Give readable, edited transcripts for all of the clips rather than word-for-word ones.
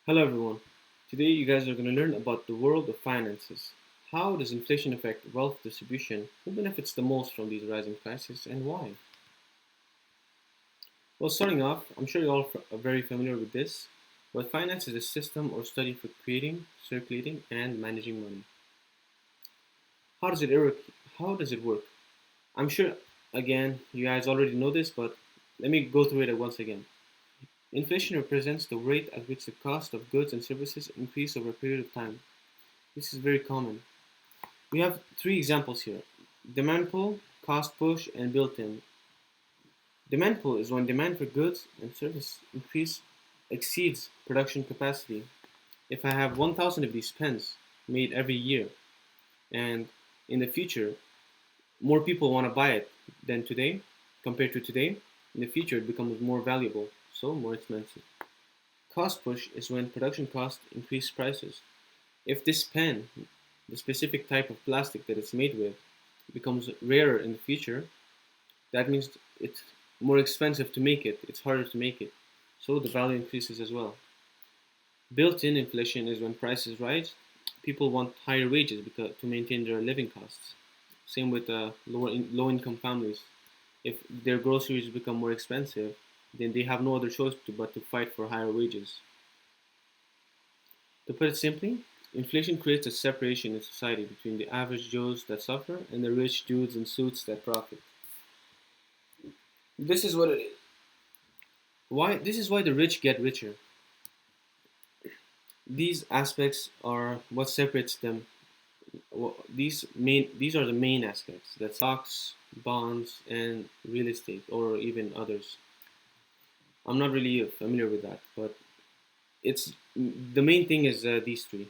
Hello everyone. Today you guys are going to learn about the world of finances. How does inflation affect wealth distribution? Who benefits the most from these rising prices and why? Well, starting off, I'm sure you all are very familiar with this, but finance is a system or study for creating, circulating, and managing money. How does it work? How does it work? I'm sure again you guys already know this, but let me go through it once again. Inflation represents the rate at which the cost of goods and services increase over a period of time. This is very common. We have three examples here: demand pull, cost push, and built in. Demand pull is when demand for goods and service increase exceeds production capacity. If I have 1,000 of these pens made every year, and in the future more people want to buy it than today, compared to today, in the future it becomes more valuable, so more expensive. Cost push is when production costs increase prices. If this pen, the specific type of plastic that it's made with, becomes rarer in the future, that means it's more expensive to make it, it's harder to make it. So the value increases as well. Built in inflation is when prices rise, people want higher wages to maintain their living costs. Same with low income families. If their groceries become more expensive, then they have no other choice but to fight for higher wages. To put it simply, inflation creates a separation in society between the average Joes that suffer and the rich dudes in suits that profit. This is what it is. Why? This is why the rich get richer. These aspects are what separates them. These are the main aspects: that stocks, bonds, and real estate, or even others. I'm not really familiar with that, but it's the main thing is these three.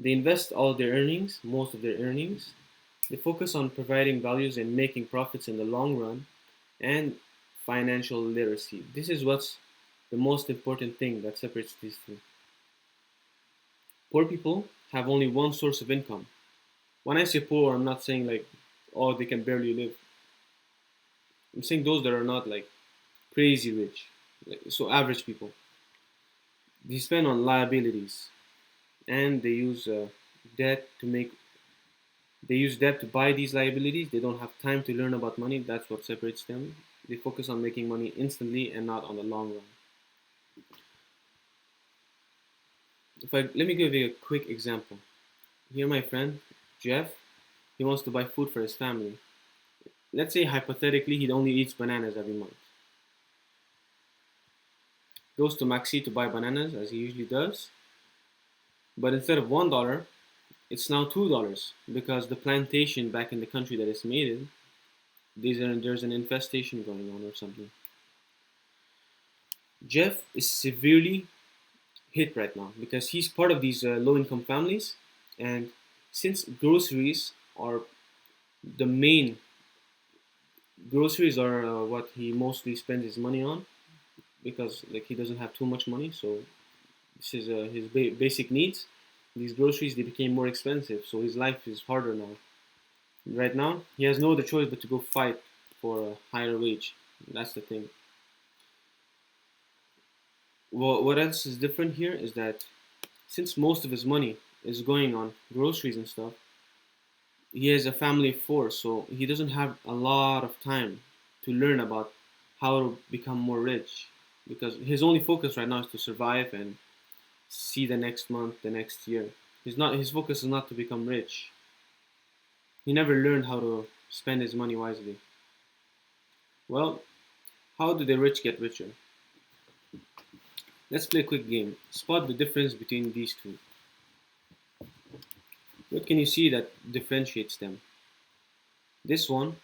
They invest all their earnings, most of their earnings. They focus on providing values and making profits in the long run, and financial literacy. This is what's the most important thing that separates these two. Poor people have only one source of income. When I say poor, I'm not saying like, oh, they can barely live. I'm saying those that are not like crazy rich, so average people. They spend on liabilities, and debt to make. They use debt to buy these liabilities. They don't have time to learn about money. That's what separates them. They focus on making money instantly and not on the long run. If I Let me give you a quick example. Here, my friend Jeff, he wants to buy food for his family. Let's say hypothetically he only eats bananas every month. Goes to Maxi to buy bananas as he usually does, but instead of $1, it's now $2 because the plantation back in the country that it's made in, there's an infestation going on or something. Jeff is severely hit right now because he's part of these low-income families, and since are the main groceries are what he mostly spends his money on because like he doesn't have too much money, so this is his basic needs. These groceries they became more expensive, so his life is harder now. Right now, he has no other choice but to go fight for a higher wage. That's the thing. Well, what else is different here is that since most of his money is going on groceries and stuff, he has a family of four, so he doesn't have a lot of time to learn about how to become more rich because his only focus right now is to survive and see the next month, the next year. His focus is not to become rich. He never learned how to spend his money wisely. Well, how do the rich get richer? Let's play a quick game. Spot the difference between these two. What can you see that differentiates them? This one,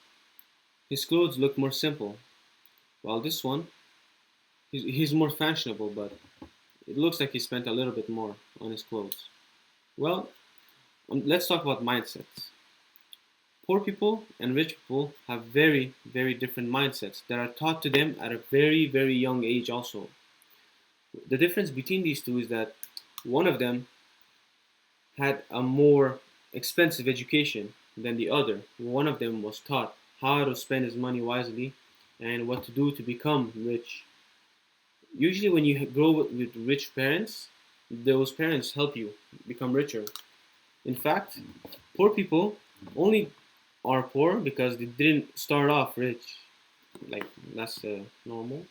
his clothes look more simple, while this one, he's more fashionable, but it looks like he spent a little bit more on his clothes. Well, let's talk about mindsets. Poor people and rich people have very, very different mindsets that are taught to them at a very, very young age, also. The difference between these two is that one of them had a more expensive education than the other. One of them was taught how to spend his money wisely and what to do to become rich. Usually, when you grow with rich parents, those parents help you become richer. In fact, poor people only are poor because they didn't start off rich. Like that's normal.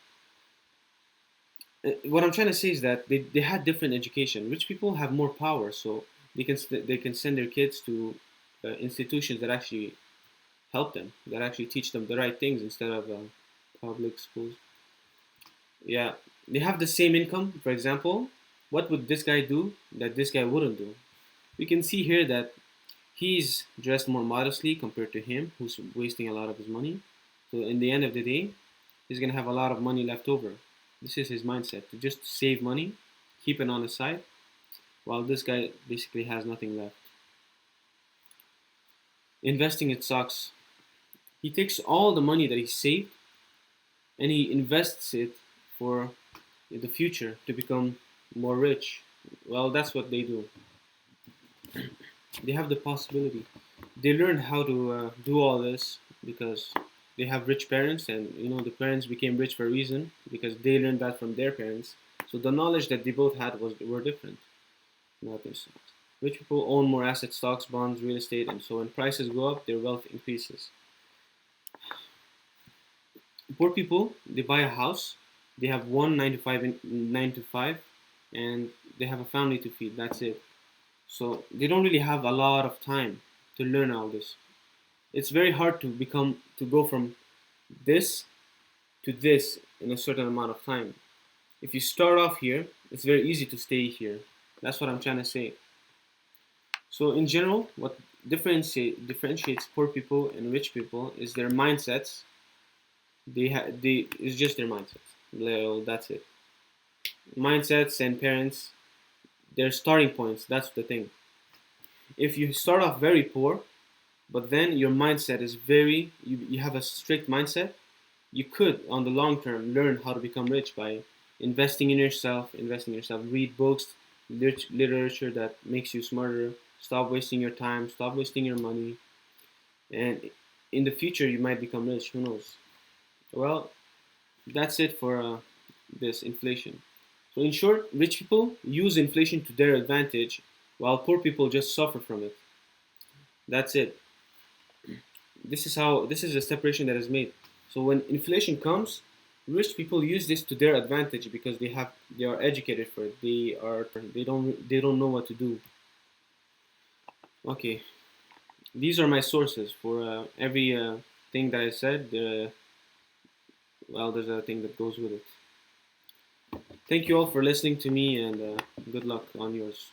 What I'm trying to say is that they had different education. Rich people have more power, so they can send their kids to institutions that actually help them, that actually teach them the right things instead of public schools. Yeah, they have the same income. For example, what would this guy do that this guy wouldn't do? We can see here that he's dressed more modestly compared to him, who's wasting a lot of his money. So in the end of the day, he's gonna have a lot of money left over. This is his mindset to just save money, keep it on the side, while this guy basically has nothing left. Investing it sucks. He takes all the money that he saved and he invests it for the future to become more rich. Well, that's what they do. They have the possibility. They learn how to do all this because they have rich parents, and the parents became rich for a reason because they learned that from their parents. So the knowledge that they both had was were different. Not this. Rich people own more assets, stocks, bonds, real estate, and so when prices go up, their wealth increases. Poor people, they buy a house, they have one 9 to 5, and they have a family to feed. That's it. So they don't really have a lot of time to learn all this. It's very hard to go from this to this in a certain amount of time. If you start off here, it's very easy to stay here. That's what I'm trying to say. So in general, what differentiates poor people and rich people is their mindsets. They it's just their mindsets. Well, that's it. Mindsets and parents, their starting points. That's the thing. If you start off very poor, but then your mindset is you have a strict mindset, you could on the long term learn how to become rich by investing in yourself, read books, literature that makes you smarter, stop wasting your time, stop wasting your money, and in the future you might become rich. Who knows? Well, that's it for this inflation. So in short, rich people use inflation to their advantage while poor people just suffer from it. That's it. This is a separation that is made. So when inflation comes, rich people use this to their advantage because they are educated for it. They don't know what to do. Okay, these are my sources for every thing that I said. Well, there's a thing that goes with it. Thank you all for listening to me, and good luck on yours.